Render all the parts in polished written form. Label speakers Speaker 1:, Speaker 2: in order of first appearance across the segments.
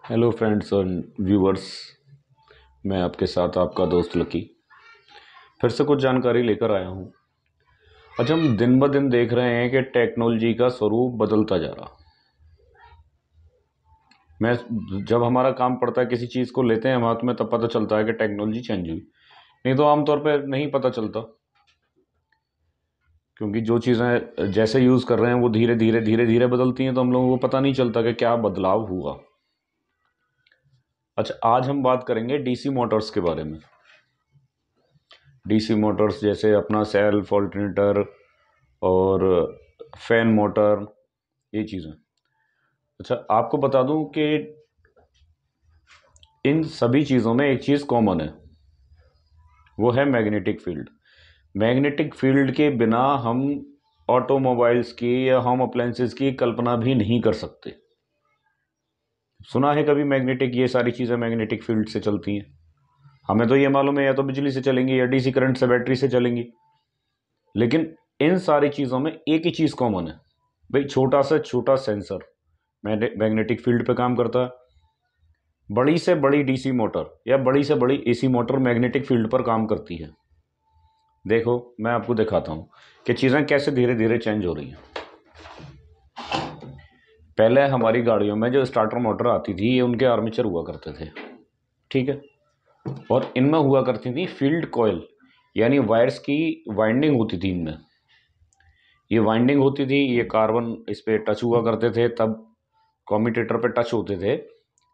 Speaker 1: Hello friends और viewers. मैं आपके साथ आपका दोस्त लकी फिर से कुछ जानकारी लेकर आया हूँ। आज हम दिन ब दिन देख रहे हैं कि टेक्नोलॉजी का स्वरूप बदलता जा रहा। मैं जब हमारा काम पड़ता है, किसी चीज़ को लेते हैं हम हाथ में, तब पता चलता है कि टेक्नोलॉजी चेंज हुई। नहीं तो आमतौर पर नहीं पता चलता, क्योंकि जो चीज़ें जैसे यूज़ कर रहे हैं वो धीरे धीरे धीरे धीरे बदलती हैं, तो हम लोगों को पता नहीं चलता कि क्या बदलाव हुआ। अच्छा, आज हम बात करेंगे डीसी मोटर्स के बारे में। डीसी मोटर्स जैसे अपना सेल्फ ऑल्टरनेटर और फैन मोटर, ये चीज़ें। अच्छा, आपको बता दूं कि इन सभी चीज़ों में एक चीज़ कॉमन है, वो है मैग्नेटिक फील्ड। मैग्नेटिक फील्ड के बिना हम ऑटोमोबाइल्स की या होम अप्लायंसेस की कल्पना भी नहीं कर सकते। सुना है कभी मैग्नेटिक, ये सारी चीज़ें मैग्नेटिक फील्ड से चलती हैं। हमें तो ये मालूम है या तो बिजली से चलेंगी या डीसी करंट से, बैटरी से चलेंगी। लेकिन इन सारी चीज़ों में एक ही चीज़ कॉमन है भाई, छोटा से छोटा सेंसर मैग्नेटिक फील्ड पे काम करता है। बड़ी से बड़ी डीसी मोटर या बड़ी से बड़ी एसी मोटर मैग्नेटिक फील्ड पर काम करती है। देखो, मैं आपको दिखाता हूँ कि चीज़ें कैसे धीरे धीरे चेंज हो रही हैं। पहले हमारी गाड़ियों में जो स्टार्टर मोटर आती थी, ये उनके आर्मेचर हुआ करते थे, ठीक है। और इनमें हुआ करती थी फील्ड कॉयल, यानी वायर्स की वाइंडिंग होती थी इनमें। ये वाइंडिंग होती थी, ये कार्बन इस पे टच हुआ करते थे, तब कॉम्यूटेटर पे टच होते थे,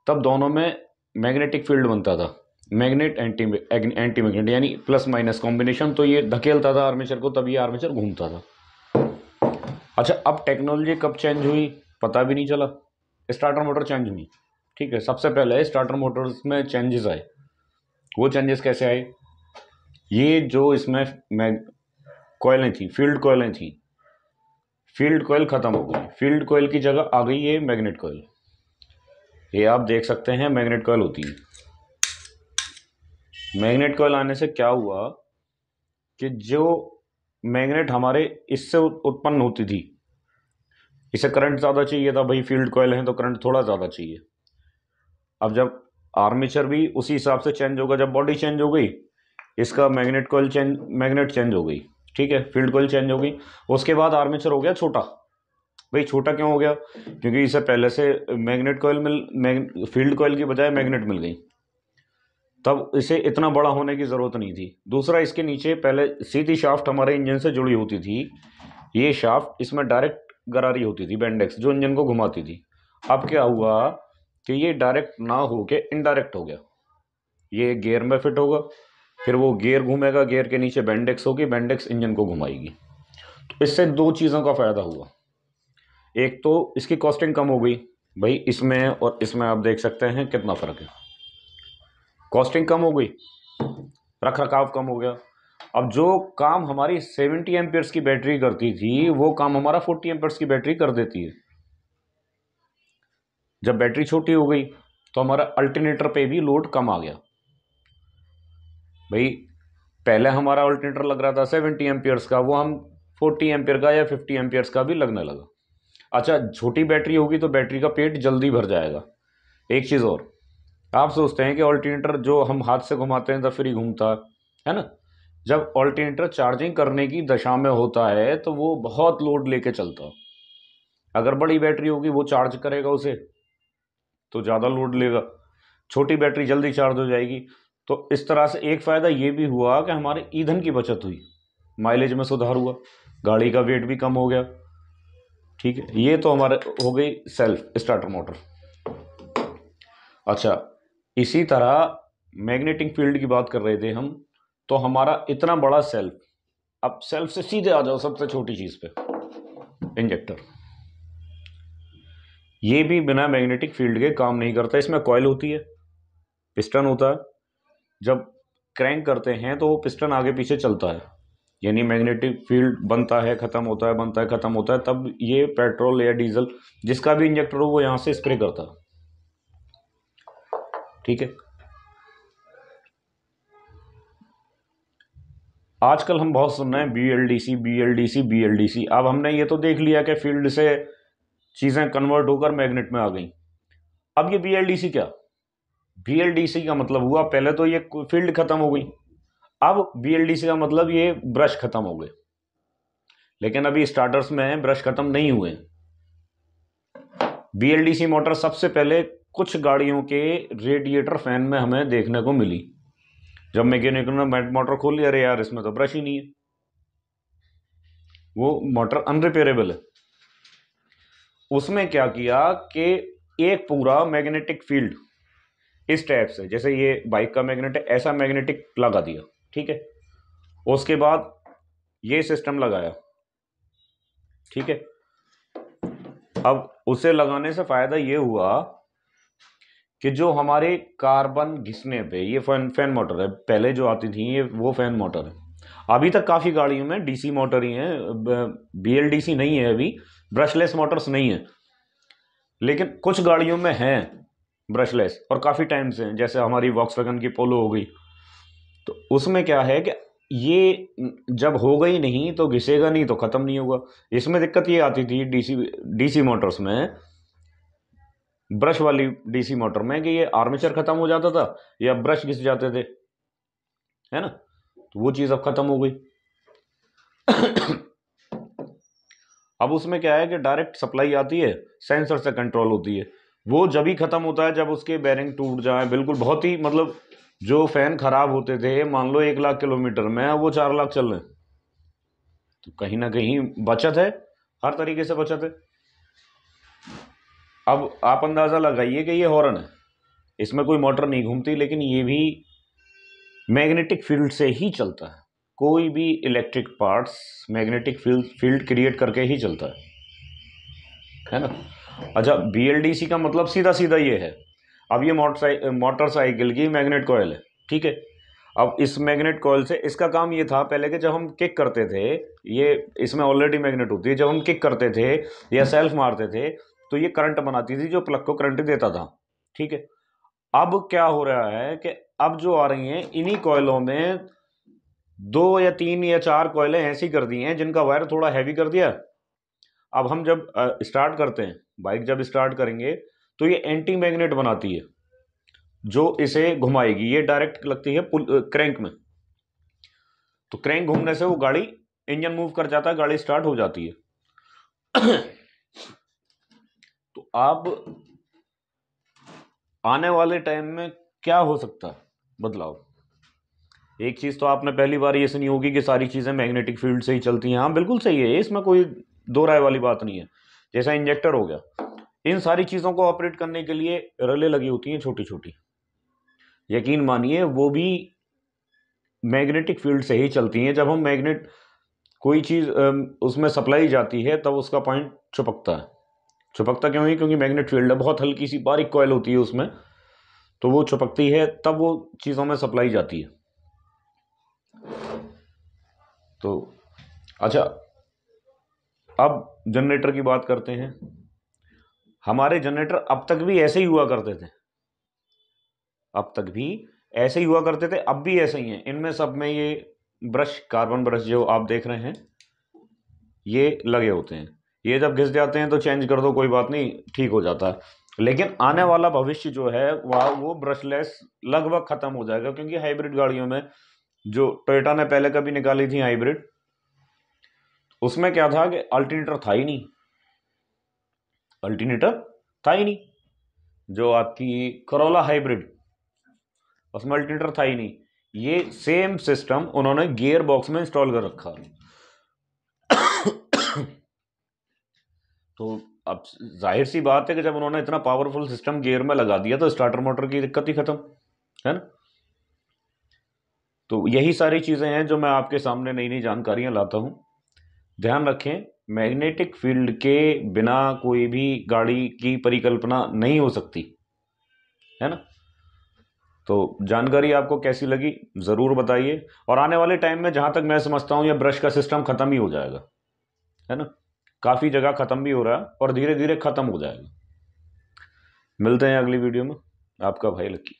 Speaker 1: तब दोनों में मैग्नेटिक फील्ड बनता था। मैग्नेट एंटी एंटी मैग्नेट, यानी प्लस माइनस कॉम्बिनेशन। तो ये धकेलता था आर्मेचर को, तब ये आर्मेचर घूमता था। अच्छा, अब टेक्नोलॉजी कब चेंज हुई पता भी नहीं चला। स्टार्टर मोटर चेंज हुई, ठीक है। सबसे पहले स्टार्टर मोटर्स में चेंजेस आए। वो चेंजेस कैसे आए? ये जो इसमें कॉयलें थी, फील्ड कॉयलें थी, फील्ड कॉयल खत्म हो गई। फील्ड कॉयल की जगह आ गई ये मैग्नेट कॉयल। ये आप देख सकते हैं, मैग्नेट कॉयल होती है। मैग्नेट कॉयल आने से क्या हुआ कि जो मैग्नेट हमारे इससे उत्पन्न होती थी, इसे करंट ज़्यादा चाहिए था भाई, फील्ड कॉयल है तो करंट थोड़ा ज़्यादा चाहिए। अब जब आर्मेचर भी उसी हिसाब से चेंज होगा, जब बॉडी चेंज हो गई, इसका मैग्नेट चेंज हो गई, ठीक है, फील्ड कॉयल चेंज हो गई। उसके बाद आर्मेचर हो गया छोटा। भाई छोटा क्यों हो गया? क्योंकि इसे पहले से फील्ड कॉयल की बजाय मैग्नेट मिल गई, तब इसे इतना बड़ा होने की ज़रूरत नहीं थी। दूसरा, इसके नीचे पहले सीधी शाफ्ट हमारे इंजन से जुड़ी होती थी। ये शाफ्ट इसमें डायरेक्ट गरारी होती थी, बेंडेक्स, जो इंजन को घुमाती थी। अब क्या हुआ कि ये डायरेक्ट ना हो के इनडायरेक्ट हो गया। ये गियर में फिट होगा, फिर वो गियर घूमेगा, गियर के नीचे बेंडेक्स होगी, बेंडेक्स इंजन को घुमाएगी। तो इससे दो चीज़ों का फ़ायदा हुआ। एक तो इसकी कॉस्टिंग कम हो गई। भाई इसमें और इसमें आप देख सकते हैं कितना फ़र्क है। कॉस्टिंग कम हो गई, रख रखाव कम हो गया। अब जो काम हमारी 70 एम्पियर्स की बैटरी करती थी, वो काम हमारा 40 एम्पियर्स की बैटरी कर देती है। जब बैटरी छोटी हो गई तो हमारा अल्टरनेटर पे भी लोड कम आ गया। भाई पहले हमारा अल्टरनेटर लग रहा था 70 एम्पियर्स का, वो हम 40 एम्पियर का या 50 एम्पियर्स का भी लगने लगा। अच्छा, छोटी बैटरी होगी तो बैटरी का पेट जल्दी भर जाएगा। एक चीज़ और, आप सोचते हैं कि ऑल्टरनेटर जो हम हाथ से घुमाते हैं तो फ्री घूमता है ना। जब ऑल्टरनेटर चार्जिंग करने की दशा में होता है तो वो बहुत लोड लेके चलता। अगर बड़ी बैटरी होगी, वो चार्ज करेगा उसे तो ज़्यादा लोड लेगा, छोटी बैटरी जल्दी चार्ज हो जाएगी। तो इस तरह से एक फ़ायदा ये भी हुआ कि हमारे ईंधन की बचत हुई, माइलेज में सुधार हुआ, गाड़ी का वेट भी कम हो गया, ठीक है। ये तो हमारे हो गई सेल्फ स्टार्टर मोटर। अच्छा, इसी तरह मैग्नेटिक फील्ड की बात कर रहे थे हम, तो हमारा इतना बड़ा सेल्फ, अब सेल्फ से सीधे आ जाओ सबसे छोटी चीज़ पे, इंजेक्टर। ये भी बिना मैग्नेटिक फील्ड के काम नहीं करता। इसमें कॉइल होती है, पिस्टन होता है। जब क्रैंक करते हैं तो वो पिस्टन आगे पीछे चलता है, यानी मैग्नेटिक फील्ड बनता है, ख़त्म होता है, बनता है, ख़त्म होता है, तब ये पेट्रोल या डीजल जिसका भी इंजेक्टर हो वो यहाँ से स्प्रे करता है, ठीक है। आजकल हम बहुत सुन रहे हैं BLDC BLDC BLDC। अब हमने ये तो देख लिया कि फील्ड से चीज़ें कन्वर्ट होकर मैग्नेट में आ गई। अब ये BLDC क्या, BLDC का मतलब हुआ पहले तो ये फील्ड खत्म हो गई, अब BLDC का मतलब ये ब्रश खत्म हो गए, लेकिन अभी स्टार्टर्स में ब्रश खत्म नहीं हुए। BLDC मोटर सबसे पहले कुछ गाड़ियों के रेडिएटर फैन में हमें देखने को मिली। जब मैकेनिक ने मोटर खोल लिया, अरे यार इसमें तो ब्रश ही नहीं है, वो मोटर अनरिपेयरेबल है। उसमें क्या किया कि एक पूरा मैग्नेटिक फील्ड इस टाइप से, जैसे ये बाइक का मैग्नेट है, ऐसा मैग्नेटिक लगा दिया, ठीक है। उसके बाद ये सिस्टम लगाया, ठीक है। अब उसे लगाने से फायदा ये हुआ कि जो हमारे कार्बन घिसने पे, ये फैन मोटर है, पहले जो आती थी ये वो फैन मोटर है। अभी तक काफ़ी गाड़ियों में DC मोटर ही है, BLDC नहीं है, अभी ब्रशलेस मोटर्स नहीं है, लेकिन कुछ गाड़ियों में है ब्रशलेस और काफ़ी टाइम से हैं, जैसे हमारी वॉक्सवैगन की पोलो हो गई। तो उसमें क्या है कि ये जब हो गई नहीं तो घिसेगा नहीं तो ख़त्म नहीं होगा। इसमें दिक्कत ये आती थी DC मोटर्स में, ब्रश वाली DC मोटर में, कि ये आर्मेचर खत्म हो जाता था या ब्रश घिस जाते थे, है ना। तो वो चीज़ अब खत्म हो गई। अब उसमें क्या है कि डायरेक्ट सप्लाई आती है, सेंसर से कंट्रोल होती है। वो जब ही खत्म होता है जब उसके बेरिंग टूट जाए, बिल्कुल बहुत ही मतलब जो फैन खराब होते थे मान लो 1 लाख किलोमीटर में, वो 4 लाख चल रहे हैं, तो कहीं ना कहीं बचत है, हर तरीके से बचत है। अब आप अंदाज़ा लगाइए कि ये हॉर्न है, इसमें कोई मोटर नहीं घूमती, लेकिन ये भी मैग्नेटिक फील्ड से ही चलता है। कोई भी electric parts magnetic field create करके ही चलता है ना। अच्छा, BLDC का मतलब सीधा सीधा ये है। अब ये मोटरसाइकिल की मैग्नेट कॉयल है, ठीक है। अब इस मैग्नेट कॉयल से इसका काम ये था पहले कि जब हम किक करते थे, ये इसमें ऑलरेडी मैग्नेट होती है, जब हम किक करते थे या सेल्फ मारते थे तो ये करंट बनाती थी जो प्लग को करंट देता था, ठीक है। अब क्या हो रहा है कि अब जो आ रही हैं इन्हीं कॉयलों में 2 या 3 या 4 कॉयलें ऐसी कर दी हैं जिनका वायर थोड़ा हैवी कर दिया। अब हम जब स्टार्ट करते हैं, बाइक जब स्टार्ट करेंगे तो ये एंटी मैग्नेट बनाती है जो इसे घुमाएगी, ये डायरेक्ट लगती है क्रैंक में, तो क्रैंक घूमने से वो गाड़ी इंजन मूव कर जाता है, गाड़ी स्टार्ट हो जाती है। तो आप आने वाले टाइम में क्या हो सकता है बदलाव। एक चीज़ तो आपने पहली बार ये सुनी होगी कि सारी चीज़ें मैग्नेटिक फील्ड से ही चलती हैं। हाँ बिल्कुल सही है, इसमें कोई दो राय वाली बात नहीं है। जैसा इंजेक्टर हो गया, इन सारी चीज़ों को ऑपरेट करने के लिए रले लगी होती हैं छोटी छोटी, यकीन मानिए वो भी मैग्नेटिक फील्ड से ही चलती हैं। जब हम मैग्नेट कोई चीज़ उसमें सप्लाई जाती है तब उसका पॉइंट छुपकता है। छुपकता क्यों है? क्योंकि मैग्नेट फील्ड है, बहुत हल्की सी बारीक कॉइल होती है उसमें, तो वो छुपकती है, तब वो चीज़ों में सप्लाई जाती है। तो अच्छा, अब जनरेटर की बात करते हैं। हमारे जनरेटर अब तक भी ऐसे ही हुआ करते थे, अब तक भी ऐसे ही हुआ करते थे, अब भी ऐसे ही हैं। इनमें सब में ये ब्रश, कार्बन ब्रश जो आप देख रहे हैं ये लगे होते हैं। ये जब घिस जाते हैं तो चेंज कर दो, कोई बात नहीं, ठीक हो जाता है। लेकिन आने वाला भविष्य जो है वह वो ब्रशलेस लगभग खत्म हो जाएगा, क्योंकि हाइब्रिड गाड़ियों में जो टोयोटा ने पहले कभी निकाली थी हाइब्रिड, उसमें क्या था कि अल्टरनेटर था ही नहीं, अल्टरनेटर था ही नहीं। जो आपकी करोला हाइब्रिड, उसमें अल्टरनेटर था ही नहीं। ये सेम सिस्टम उन्होंने गियर बॉक्स में इंस्टॉल कर रखा। तो अब जाहिर सी बात है कि जब उन्होंने इतना पावरफुल सिस्टम गियर में लगा दिया तो स्टार्टर मोटर की दिक्कत ही खत्म, है ना। तो यही सारी चीजें हैं जो मैं आपके सामने नई नई जानकारियां लाता हूं। ध्यान रखें, मैग्नेटिक फील्ड के बिना कोई भी गाड़ी की परिकल्पना नहीं हो सकती, है ना। तो जानकारी आपको कैसी लगी ज़रूर बताइए। और आने वाले टाइम में जहाँ तक मैं समझता हूँ ये ब्रश का सिस्टम ख़त्म ही हो जाएगा, है ना। काफ़ी जगह ख़त्म भी हो रहा है और धीरे धीरे ख़त्म हो जाएगा। मिलते हैं अगली वीडियो में। आपका भाई लक्की।